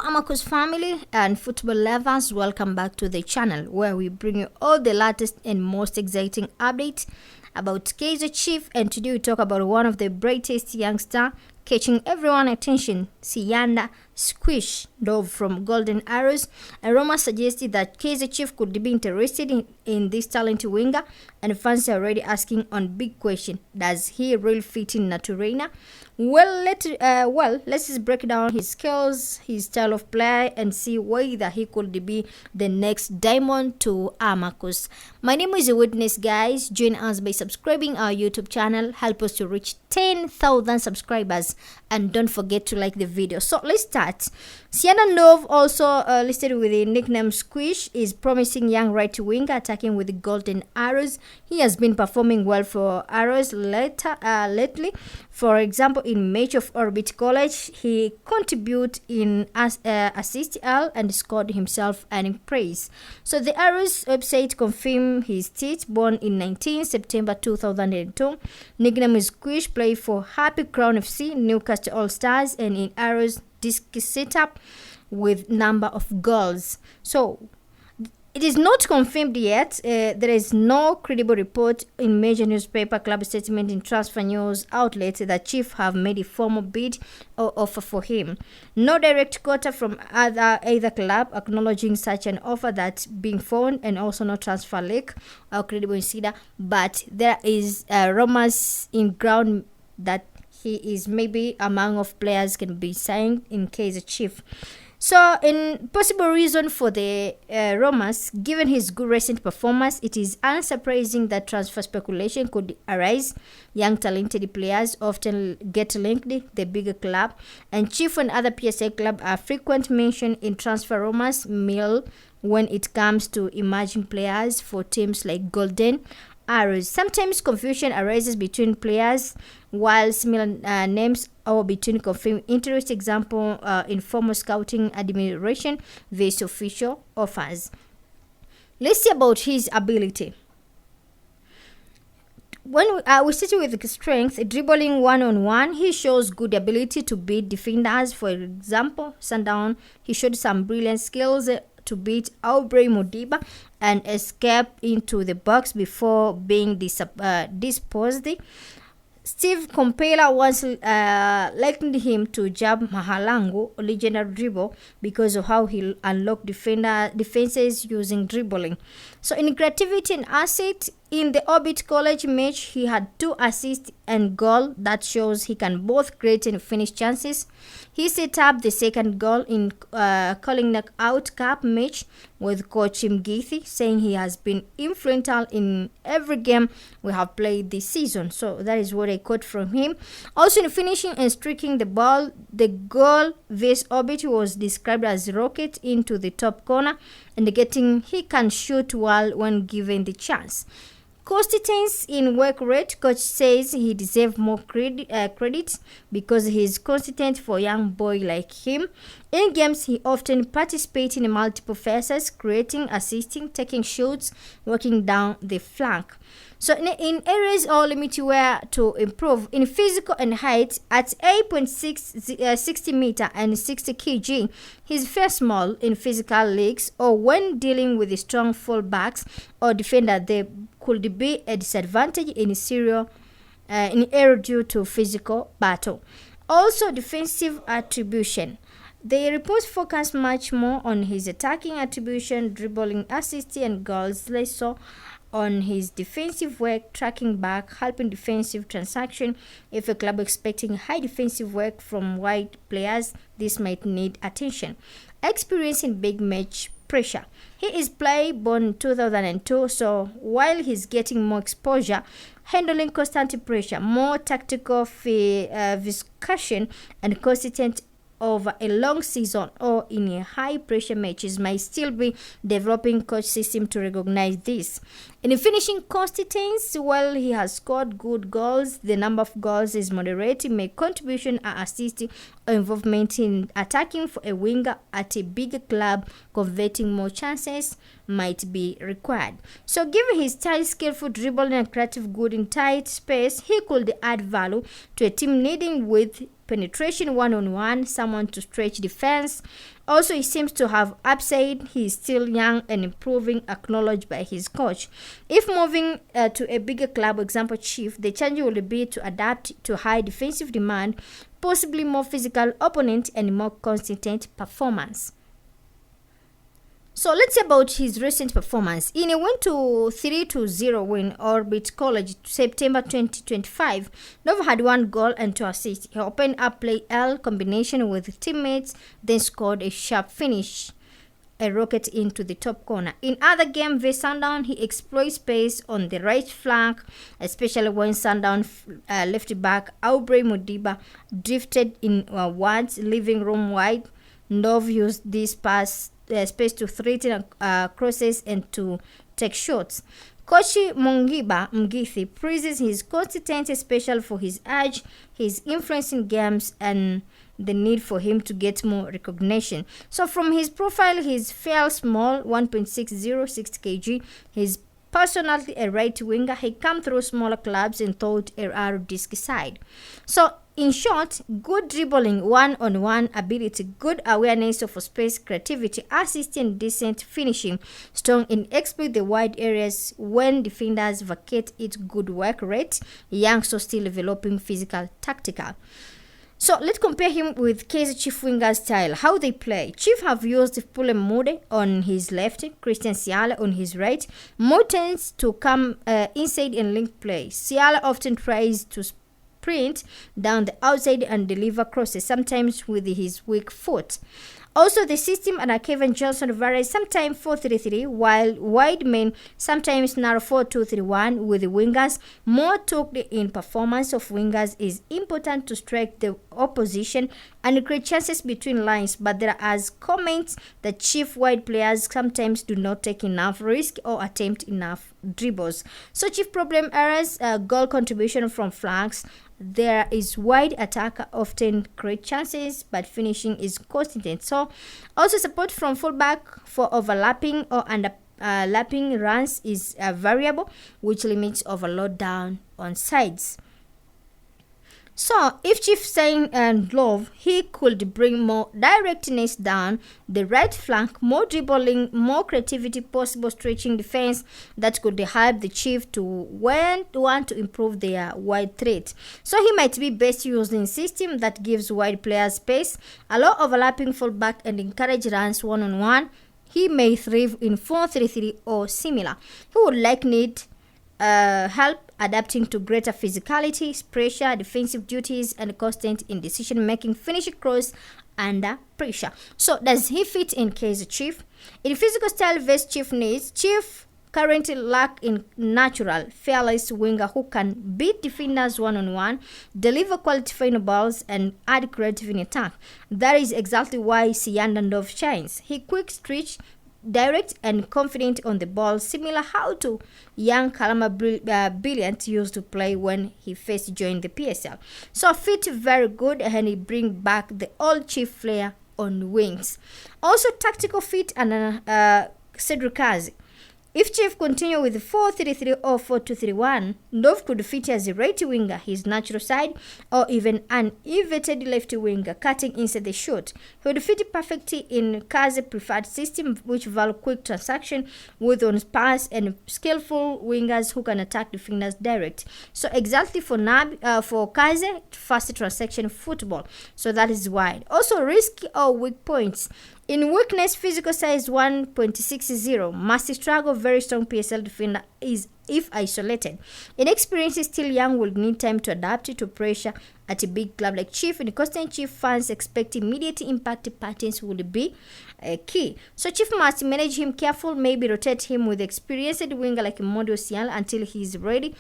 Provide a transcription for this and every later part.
Amako's family and football lovers, welcome back to the channel where we bring you all the latest and most exciting updates about Kaizer Chief. And today we talk about one of the brightest youngster catching everyone's attention, Siyanda Ndluvu from Golden Arrows. And Roma suggested that Kaizer Chief could be interested in this talented winger, and fans are already asking on big question: does he really fit in Naturena? Well, let's just break down his skills, his style of play, and see whether he could be the next diamond to Amakos. My name is a witness, guys. Join us by subscribing our YouTube channel. Help us to reach 10,000 subscribers, and don't forget to like the video. So let's start. Siyanda Ndluvu, also listed with the nickname Squish, is promising young right winger attacking with the Golden Arrows. He has been performing well for Arrows lately. For example, in match of Orbit College, he contributed in assist L and scored himself an praise. So the Arrows website confirmed his state, born in 19 September 2002. Nickname is Squish, play for Happy Crown FC, Newcastle All Stars, and in Arrows disc setup with number of goals. So it is not confirmed yet. There is no credible report in major newspaper, club statement, in transfer news outlets that Chief have made a formal bid or offer for him. No direct quota from either club acknowledging such an offer that's being found, and also no transfer leak or credible insider. But there is rumors in ground that he is maybe among of players can be signed in Kaizer Chief. So, in possible reason for the rumors, given his good recent performance, it is unsurprising that transfer speculation could arise. Young talented players often get linked the bigger club, and Chief and other PSL club are frequent mention in transfer rumors mill when it comes to emerging players for teams like Golden Arrows. Sometimes confusion arises between players while similar names, or between confirmed interest, example informal scouting admiration versus official offers. Let's see about his ability. When we start with strength, dribbling one-on-one, he shows good ability to beat defenders. For example, Sundown, he showed some brilliant skills to beat Aubrey Modiba and escape into the box before being disposed. Steve Compella once likened him to Jab Mahalangu, legendary dribble, because of how he unlocked defenses using dribbling. So in creativity and asset, in the Orbit College match, he had 2 assists and goal. That shows he can both create and finish chances. He set up the second goal in calling knockout cup match with coach Mgithi, saying he has been influential in every game we have played this season. So that is what I quote from him. Also in finishing and streaking the ball, the goal vs Orbit was described as rocket into the top corner, indicating he can shoot well when given the chance. Consistency in work rate, coach says he deserves more credit because he is consistent for a young boy like him. In games, he often participates in multiple phases, creating, assisting, taking shoots, working down the flank. So in areas or limit where to improve, in physical and height, at 8.60 meter and 60 kg, he's very small in physical leagues, or when dealing with the strong fullbacks or defender, they could be a disadvantage in area due to physical battle. Also, defensive attribution. The reports focus much more on his attacking attribution, dribbling, assists, and goals, less so on his defensive work, tracking back, helping defensive transaction. If a club expecting high defensive work from wide players, this might need attention. Experience in big match pressure. He is born 2002, so while he's getting more exposure, handling constant pressure, more tactical viscation, and consistent over a long season or in a high pressure matches might still be developing coach system to recognize this. In finishing consistency, while he has scored good goals, the number of goals is moderate. He make contribution or assist or involvement in attacking for a winger at a bigger club, converting more chances might be required. So given his tight, skillful dribbling and creative good in tight space, he could add value to a team needing with penetration one-on-one, someone to stretch defense. Also, he seems to have upside. He is still young and improving, acknowledged by his coach. If moving to a bigger club, example Chief, the challenge will be to adapt to high defensive demand, possibly more physical opponent and more consistent performance. So let's see about his recent performance. In a 3-0 win Orbit College September 2025, Ndluvu had 1 goal and 2 assists. He opened up play L combination with teammates, then scored a sharp finish, a rocket into the top corner. In other game, vs Sundown, he exploits space on the right flank, especially when Sundown left back Aubrey Mudiba drifted inwards, leaving room wide. Ndluvu used this space to threaten crosses and to take shots. Coach Mungiba Mgithi praises his consistency, especially for his edge, his influence in games, and the need for him to get more recognition. So from his profile, he's fairly small, 1.606 kg. He's personally a right winger. He came through smaller clubs and thought a disc side. So in short, good dribbling, one-on-one ability, good awareness of space, creativity, assisting, decent finishing, strong in exploit the wide areas when defenders vacate it, good work rate, young so still developing physical, tactical. So let's compare him with Kaizer Chief winger style, how they play. Chief have used Pule Mude on his left, Christian Siyanda on his right. Mo tends to come inside and link play. Siyanda often tries to sprint down the outside and deliver crosses, sometimes with his weak foot. Also, the system under Kevin Johnson varies, sometimes 4-3-3, while wide men sometimes narrow 4-2-3-1 with the wingers. More talked in performance of wingers is important to strike the opposition and create chances between lines, but there are comments that Chief wide players sometimes do not take enough risk or attempt enough dribbles. So Chief problem areas, goal contribution from flanks. There is wide attack often create chances, but finishing is constant. So also support from fullback for overlapping or underlapping runs is a variable, which limits overload down on sides. So if Chief saying Ndluvu, he could bring more directness down the right flank, more dribbling, more creativity, possible stretching defense that could help the Chief to want to improve their wide threat. So he might be best used in system that gives wide players space, allow overlapping fullback and encourage runs one-on-one. He may thrive in 4-3-3 or similar. He would need help adapting to greater physicality, pressure, defensive duties, and constant in decision-making, finishing cross under pressure. So does he fit in Kaizer Chief? In physical style vs Chief needs, Chief currently lack in natural, fearless winger who can beat defenders one-on-one, deliver quality final balls, and add creative in attack. That is exactly why Siyanda Ndluvu shines. He quick stretch, direct and confident on the ball, similar how to young Kalama Brilliant used to play when he first joined the PSL. So fit very good, and he bring back the old Chief flair on wings. Also tactical fit and Cedric. If Chief continue with 4-3-3 or 4-2-3-1, Ndluvu could fit as a right winger, his natural side, or even an inverted left winger, cutting inside the shoot. He would fit perfectly in Kaizer preferred system, which value quick transaction with on pass and skillful wingers who can attack defenders direct. So exactly for Kaizer, fast transaction football. So that is wide. Also risky or weak points. In weakness, physical size 1.60, must struggle. Very strong PSL defender is if isolated. Inexperience is still young, will need time to adapt to pressure at a big club like Chief. In constant Chief fans expect immediate impact patterns will be key. So Chief must manage him careful, maybe rotate him with experienced winger like Modio Siyanda until he is ready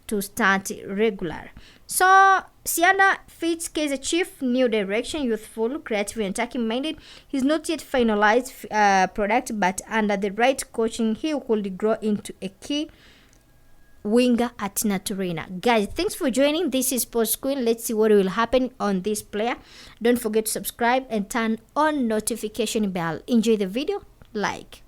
to start regular. So Siyanda fits Kaizer Chief, new direction, youthful, creative, and attacking minded. He's not yet finalized product, but under the right coaching, he could grow into a key winger at Naturena. Guys, thanks for joining. This is Post Queen. Let's see what will happen on this player. Don't forget to subscribe and turn on notification bell. Enjoy the video. Like.